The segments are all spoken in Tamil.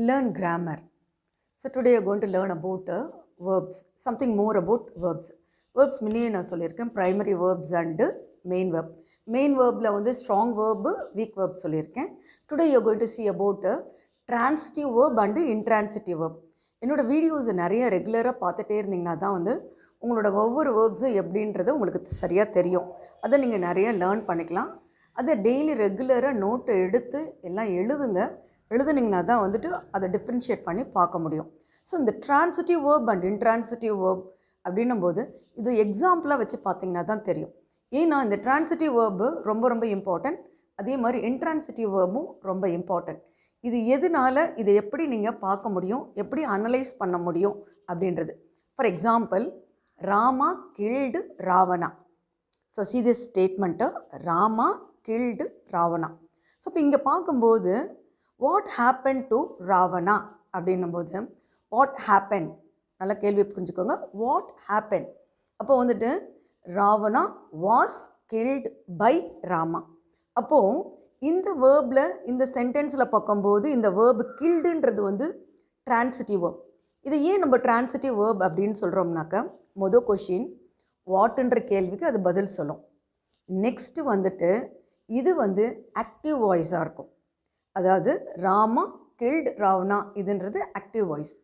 learn grammar. So today you are going to learn about verbs, something more about verbs. Verbs முன்னே நான் சொல்லியிருக்கேன் primary verbs and main verb. Main verbல வந்து strong verb, weak verb சொல்லியிருக்கேன். Today you are going to see about transitive verb and intransitive verb. என்னோட வீடியோஸ் நிறைய ரெகுலராக பார்த்துட்டே இருந்தீங்கன்னா தான் வந்து உங்களோட ஒவ்வொரு வேர்ப்ஸும் எப்படின்றது உங்களுக்கு சரியாக தெரியும். அதை நீங்கள் நிறைய லேர்ன் பண்ணிக்கலாம். அதை டெய்லி ரெகுலராக நோட்டை எடுத்து எல்லாம் எழுதுனீங்கன்னா தான் வந்துட்டு அதை டிஃப்ரென்ஷியேட் பண்ணி பார்க்க முடியும். ஸோ இந்த transitive verb and intransitive verb அப்படின்னும் போது இது எக்ஸாம்பிளாக வச்சு பார்த்தீங்கன்னா தான் தெரியும். ஏன்னா இந்த ட்ரான்சிட்டிவ் வேர்பு ரொம்ப இம்பார்ட்டன்ட், அதே மாதிரி இன்ட்ரான்சிட்டிவ் வேர்பும் ரொம்ப இம்பார்ட்டன்ட். இது எதனால் இதை எப்படி நீங்கள் பார்க்க முடியும், எப்படி அனலைஸ் பண்ண முடியும் அப்படின்றது. For example, Rama killed Ravana. So see this statement, Rama killed Ravana. So இப்போ இங்கே பார்க்கும்போது வாட் ஹேப்பன் டு ராவணா அப்படின்னும் போது வாட் ஹேப்பன், நல்லா கேள்வி புரிஞ்சுக்கோங்க. வாட் ஹேப்பன் அப்போ வந்துட்டு Ravana was killed by Rama. அப்போது இந்த வேர்பில் இந்த சென்டென்ஸில் பார்க்கும்போது இந்த வேர்பு கில்டுன்றது வந்து ட்ரான்சிட்டிவ் வேர்ப். இது ஏன் நம்ம ட்ரான்சிட்டிவ் வேர்ப் அப்படின்னு சொல்கிறோம்னாக்கா, மொதல் கொஷின் வாட்டுன்ற கேள்விக்கு அது பதில் சொல்லும். நெக்ஸ்ட்டு வந்துட்டு இது வந்து ஆக்டிவ் வாய்ஸாக இருக்கும். அதாவது ராமா கில்டு ராவணா இதுன்றது ஆக்டிவ் வாய்ஸ்.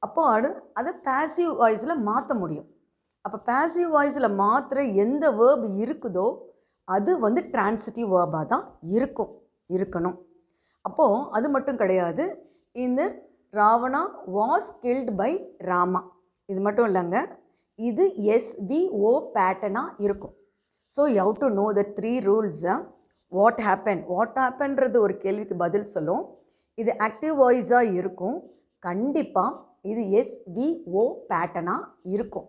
அப்போ அதை பேசிவ் வாய்ஸில் மாற்ற முடியும். அப்போ பேசிவ் வாய்ஸில் மாற்றுற எந்த வேர்ப் இருக்குதோ அது வந்து ட்ரான்சிட்டிவ் வேர்பாக தான் இருக்கணும். அப்போது அது மட்டும் கிடையாது, இந்த Ravana was killed by Rama இது மட்டும் இல்லைங்க, இது SVO பேட்டர்னாக இருக்கும். So you have to know the 3 rules. What ஹேப்பன்றது ஒரு கேள்விக்கு பதில் சொல்லும். இது ஆக்டிவ் வாய்ஸாக இருக்கும். கண்டிப்பாக இது SVO பேட்டர்னாக இருக்கும்.